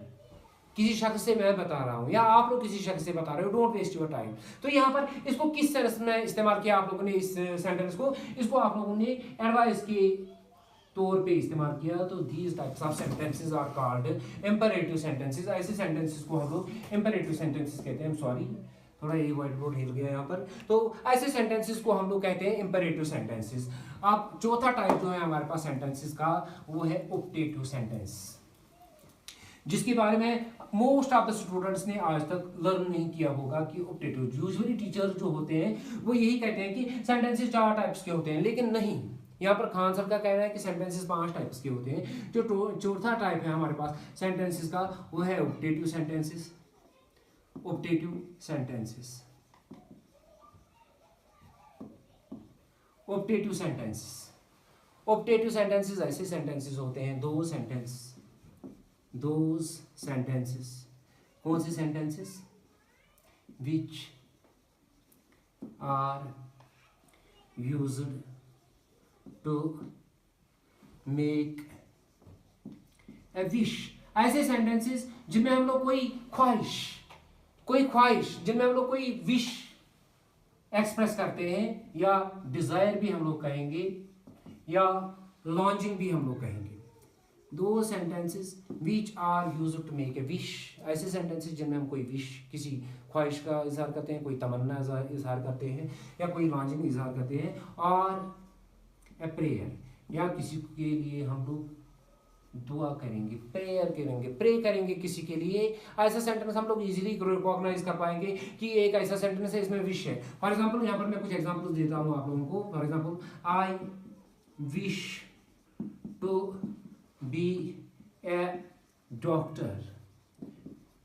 किसी शख्स से मैं बता रहा हूं या आप लोग किसी शख्स से बता रहे हो, डोंट वेस्ट योर टाइम। तो यहाँ पर इसको किस सेंस में इस्तेमाल किया आप लोगों ने, इस सेंटेंस को, इसको आप लोगों ने एडवाइस के तौर पे इस्तेमाल किया, तो these types of sentences are called imperative sentences. ऐसे सेंटेंसेस को हम लोग इंपरेटिव सेंटेंसेस कहते हैं। सॉरी, थोड़ा ये व्हाइट बोर्ड हिल गया यहाँ पर। तो ऐसे सेंटेंसेस को हम लोग कहते हैं इंपरेटिव सेंटेंसेस। अब चौथा टाइप जो है हमारे पास सेंटेंसेस का, वो है ऑप्टेटिव सेंटेंस, जिसके बारे में मोस्ट ऑफ द स्टूडेंट्स ने आज तक लर्न नहीं किया होगा कि ऑप्टेटिव। यूजुअली टीचर्स जो होते हैं वो यही कहते हैं कि सेंटेंसेस 4 टाइप्स के होते हैं, लेकिन नहीं, यहाँ पर खान सर का कहना है कि सेंटेंसेस 5 टाइप्स के होते हैं। जो चौथा टाइप है हमारे पास सेंटेंसेस का, वो है optative sentences. Optative sentences, optative sentences, optative sentences ऐसे सेंटेंसेस होते हैं, दो सेंटेंसेस, कौन से sentences, which are used to make a wish. ऐसे सेंटेंसेस जिनमें हम लोग कोई ख्वाहिश, जिनमें हम लोग कोई विश एक्सप्रेस करते हैं, या डिजायर भी हम लोग कहेंगे, या लॉन्चिंग भी हम लोग कहेंगे। दो sentences which are used to make a wish, ऐसे सेंटेंसेस जिनमें हम कोई विश, किसी ख्वाहिश का इजहार करते हैं, कोई तमन्ना इजहार करते हैं, या कोई लॉन्चिंग इजहार करते हैं, और ए प्रेयर, या किसी के लिए हम लोग दुआ करेंगे, प्रे करेंगे किसी के लिए। ऐसा सेंटेंस हम लोग इजीली रिकॉग्नाइज कर पाएंगे कि एक ऐसा सेंटेंस है इसमें विश है। फॉर एग्जांपल यहाँ पर मैं कुछ एग्जांपल्स देता हूँ आप लोगों को। For example, I wish to be a doctor.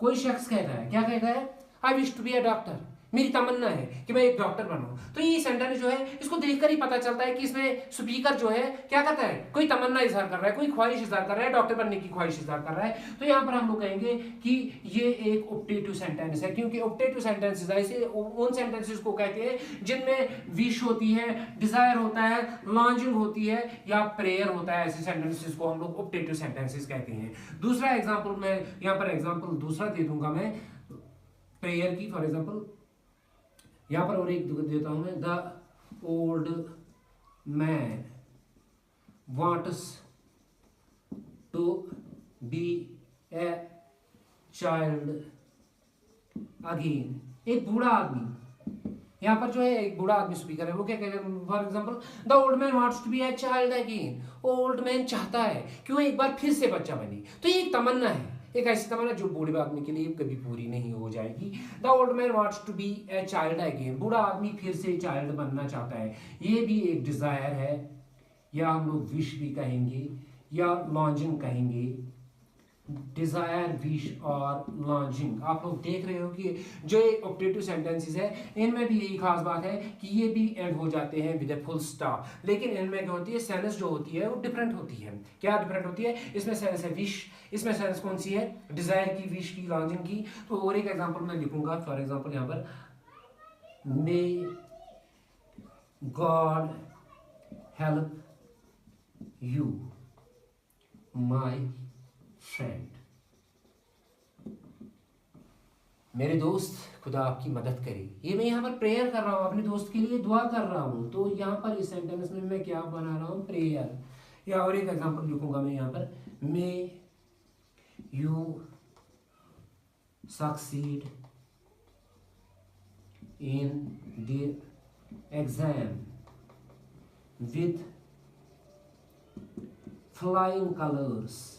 कोई शख्स कहता है, क्या कहता है, I wish to be a doctor, मेरी तमन्ना है कि मैं एक डॉक्टर बनूं। तो ये सेंटेंस जो है, इसको देखकर ही पता चलता है कि इसमें स्पीकर जो है क्या करता है, कोई तमन्ना इजहार कर रहा है, कोई ख्वाहिश इजहार कर रहा है, डॉक्टर बनने की ख्वाहिश इजहार कर रहा है। तो यहाँ पर हम लोग कहेंगे कि ये एक ऑप्टेटिव सेंटेंस है, क्योंकि ऑप्टेटिव सेंटेंसेस ऐसे उन सेंटेंसेस को कहते हैं जिनमें विश होती है, डिजायर होता है, लॉन्चिंग होती है, या प्रेयर होता है। ऐसे सेंटेंसेस को हम लोग ऑप्टेटिव सेंटेंसेस कहते हैं। दूसरा एग्जाम्पल, मैं यहाँ पर एग्जाम्पल दूसरा दे दूंगा मैं प्रेयर की। फॉर एग्जाम्पल यहाँ पर और एक देता हूं मैं, the old man wants to be a child again. एक बूढ़ा आदमी, यहाँ पर जो है एक बूढ़ा आदमी स्पीकर है, वो क्या कह रहे हैं, for example, the old man wants to be a child again. Old man चाहता है कि वो एक बार फिर से बच्चा बने। तो ये एक तमन्ना है, एक ऐसी तमन्ना जो बूढ़े आदमी के लिए कभी पूरी नहीं हो जाएगी। The old man wants to be a child again, बूढ़ा आदमी फिर से चाइल्ड बनना चाहता है। ये भी एक डिजायर है, या हम लोग विश भी कहेंगे, या लॉन्चिंग कहेंगे। डिजायर, विश और लॉन्चिंग, आप लोग देख रहे हो कि जो ऑप्टेटिव सेंटेंसेस है, इनमें भी यही खास बात है कि ये भी एंड हो जाते हैं विद ए फुल स्टॉप। लेकिन इनमें क्या होती है, सेंस जो होती है वो डिफरेंट होती है। क्या डिफरेंट होती है, इसमें सेंस है विश, इसमें सेंस कौन सी है, डिजायर की, विश की, लॉन्चिंग की। तो और एक एग्जांपल मैं लिखूंगा। फॉर एग्जांपल यहाँ पर, may God help you my friend. मेरे दोस्त, खुदा आपकी मदद करे। ये मैं यहाँ पर प्रेयर कर रहा हूँ, अपने दोस्त के लिए दुआ कर रहा हूँ। तो यहाँ पर इस सेंटेंस में मैं क्या बना रहा हूँ, प्रेयर। या और एक एग्जांपल लिखूंगा मैं यहाँ पर, may you succeed in the exam with flying colors.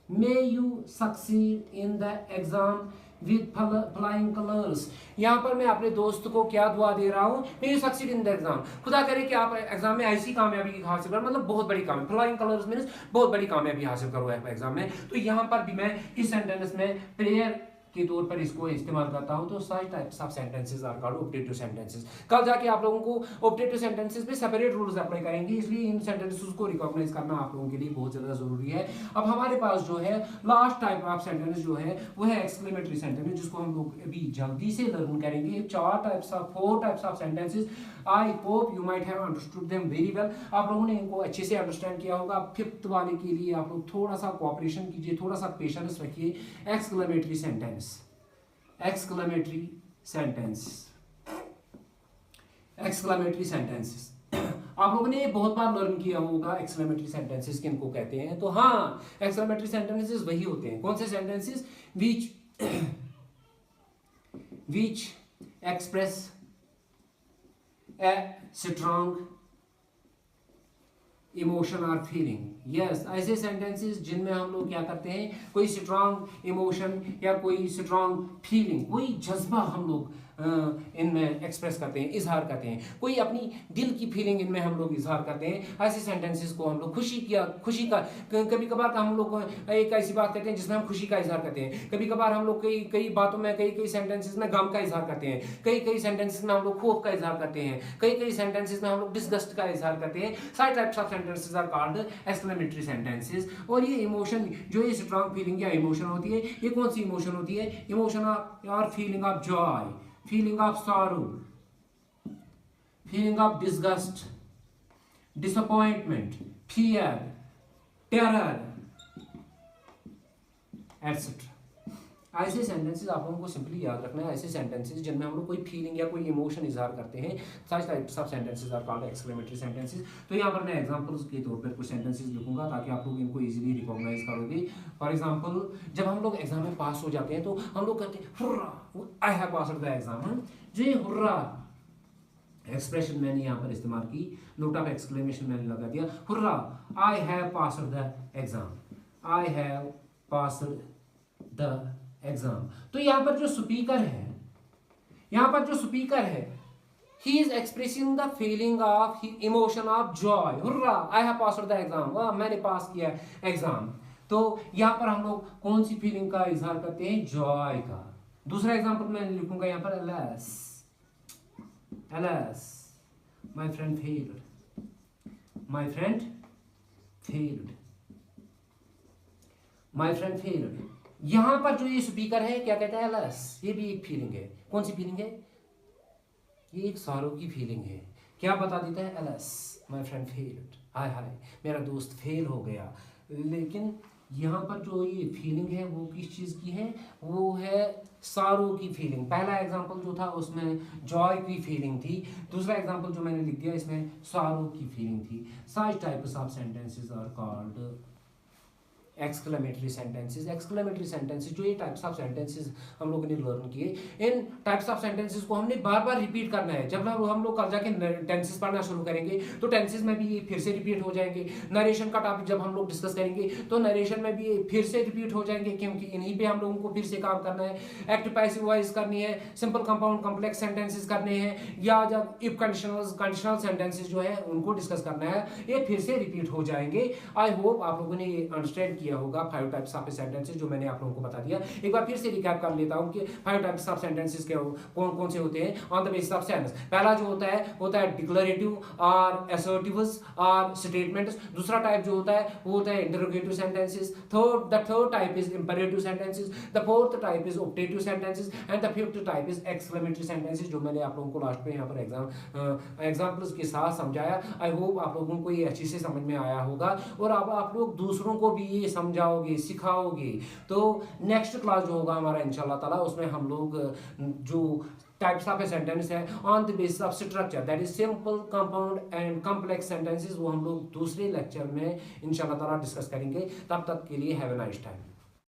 May you succeed in the exam with flying colors. यहाँ पर मैं अपने दोस्त को क्या दुआ दे रहा हूँ, May you succeed in the exam. खुदा करे कि आप एग्जाम में ऐसी कामयाबी हासिल करो, मतलब बहुत बड़ी कामयाबी। फ्लाइंग कलर्स मीन्स बहुत बड़ी कामयाबी हासिल करो एग्जाम में। तो यहाँ पर भी मैं इस सेंटेंस में प्रेयर के तौर पर इसको इस्तेमाल करता हूं। तो सारे types of sentences are called optative sentences. कल जाके आप लोगों को ऑप्टेटिव सेंटेंसेस में सेपरेट रूल्स अप्लाई करेंगे, इसलिए इन सेंटेंसेस को रिकॉग्नाइज करना आप लोगों के लिए बहुत ज्यादा जरूरी है। अब हमारे पास जो है लास्ट टाइप ऑफ सेंटेंस जो है वो है एक्सक्लेमेटरी सेंटेंस, जिसको हम लोग अभी जल्दी से लर्न करेंगे। 4 types of sentences. I hope you might have understood them very well. आप लोगों ने इनको अच्छे से अंडरस्टैंड किया होगा। 5th वाले के लिए आप लोग थोड़ा सा कोऑपरेशन कीजिए, थोड़ा सा पेशेंस रखिए। एक्सक्लेमेटरी सेंटेंस, exclamatory sentences आप लोगों ने बहुत बार लर्न किया होगा एक्सक्लेमेटरी सेंटेंसेस किनको कहते हैं। तो हाँ, एक्सक्लेमेटरी सेंटेंसेस वही होते हैं। कौन से sentences? which express a strong emotion और फीलिंग। यस, ऐसे सेंटेंसेस जिनमें हम लोग क्या करते हैं, कोई स्ट्रांग इमोशन या कोई स्ट्रांग फीलिंग, कोई जज्बा हम लोग इनमें एक्सप्रेस करते हैं, इजहार करते हैं, कोई अपनी दिल की फीलिंग इनमें हम लोग इजहार करते हैं। ऐसे सेंटेंसेस को हम लोग खुशी का कभी कभार का हम लोग एक ऐसी बात करते हैं जिसमें हम खुशी का इजहार करते हैं। कभी कभार हम लोग कई बातों में कई सेंटेंसेस में गम का इजहार करते हैं। कई सेंटेंसेस में हम लोग खौफ का इजहार करते हैं। कई सेंटेंसेस में हम लोग डिसगस्ट का इजहार करते हैं। सारे types of sentences are called exclamatory sentences. और ये इमोशन, जो ये स्ट्रांग फीलिंग या इमोशन होती है, ये कौन सी इमोशन होती है? इमोशन और feeling of Joy, feeling of sorrow, feeling of disgust, disappointment, fear, terror, etc. ऐसे सेंटेंसेस आप लोगों को सिंपली याद रखना है। ऐसे सेंटेंसेस जिनमें हम लोग कोई फीलिंग या कोई इमोशन इजहार करते हैं, such types of sentences are called exclamatory sentences. तो यहाँ पर मैं एग्जांपल्स के तौर पर कुछ सेंटेंसेस लिखूंगा ताकि आप लोग इनको इजीली रिकॉग्नाइज करोगे। फॉर एग्जांपल, जब हम लोग एग्जाम में पास हो जाते हैं तो हम लोग कहते हैं hurrah, I have passed the exam. जो ये हुर्रा एक्सप्रेशन मैंने यहाँ पर इस्तेमाल की, नोट ऑफ एक्सक्लेमेशन मैंने लगा दिया, hurrah I have passed the exam, I have passed the exam. तो यहां पर जो स्पीकर है, he is expressing the feeling of emotion of Joy. Hurrah I have passed the exam, वाह मैंने पास किया एग्जाम। तो यहां पर हम लोग कौन सी फीलिंग का इजहार करते हैं? जॉय का। दूसरा एग्जांपल मैं लिखूंगा यहां पर, alas my friend failed। यहां पर जो ये स्पीकर है क्या कहता है? alas। ये भी एक फीलिंग है। कौन सी फीलिंग है? ये एक सॉरो की फीलिंग है। क्या बता देता है? alas my friend failed, हाय हाय मेरा दोस्त फेल हो गया। लेकिन यहाँ पर जो ये फीलिंग है वो किस चीज़ की है? वो है सारो की फीलिंग। पहला एग्जांपल जो था उसमें जॉय की फीलिंग थी, दूसरा एग्जांपल जो मैंने लिख दिया इसमें सारो की फीलिंग थी। Such types of sentences are called exclamatory sentences. Exclamatory sentences, जो ये टाइप्स ऑफ सेंटेंसेस हम लोगों ने लर्न किए, इन टाइप्स ऑफ सेंटेंसेस को हमने बार बार रिपीट करना है। जब हम लोग कल जाके टेंसेस पढ़ना शुरू करेंगे तो टेंसेस में भी ये फिर से रिपीट हो जाएंगे। नरेशन का टॉपिक जब हम लोग डिस्कस करेंगे तो नरेशन में भी फिर से रिपीट हो जाएंगे, क्योंकि इन्हीं पे हम लोगों को फिर से काम करना है। एक्टिव पैसिव वॉइस करनी है, सिंपल कंपाउंड कॉम्प्लेक्स सेंटेंसेस करने हैं, या जब इफ कंडीशनल सेंटेंसेस जो है उनको डिस्कस करना है, ये फिर से रिपीट हो जाएंगे। आई होप आप लोगों ने ये अंडरस्टैंड किया होगा 5 टाइप्स ऑफ सेंटेंसेस जो मैंने आप लोगों को बता दिया। एक बार फिर से रिकैप कर लेता हूं कि 5 टाइप्स ऑफ सेंटेंसेस के कौन कौन से होते हैं on the basis of sense. पहला जो होता है डिक्लेरेटिव और असर्टिव्स और स्टेटमेंट्स। दूसरा टाइप जो होता है वो होता है interrogative sentences. The third type is imperative sentences. The fourth type is optative sentences and the fifth type is exclamatory sentences, जो मैंने आप लोगों को लास्ट में यहाँ पर एग्जांपल्स के साथ समझाया। आई होप आप लोगों को ये अच्छी से समझ में आया होगा और अब आप लोग दूसरों को भी ये समझाओगे, सिखाओगे। तो नेक्स्ट क्लास जो होगा हमारा इंशाल्लाह ताला, उसमें हम लोग जो टाइप्स ऑफ सेंटेंस है on the basis of structure, that is simple compound and complex sentences, वो हम लोग दूसरे लेक्चर में इंशाल्लाह ताला डिस्कस करेंगे। तब तक के लिए हैव अ नाइस टाइम।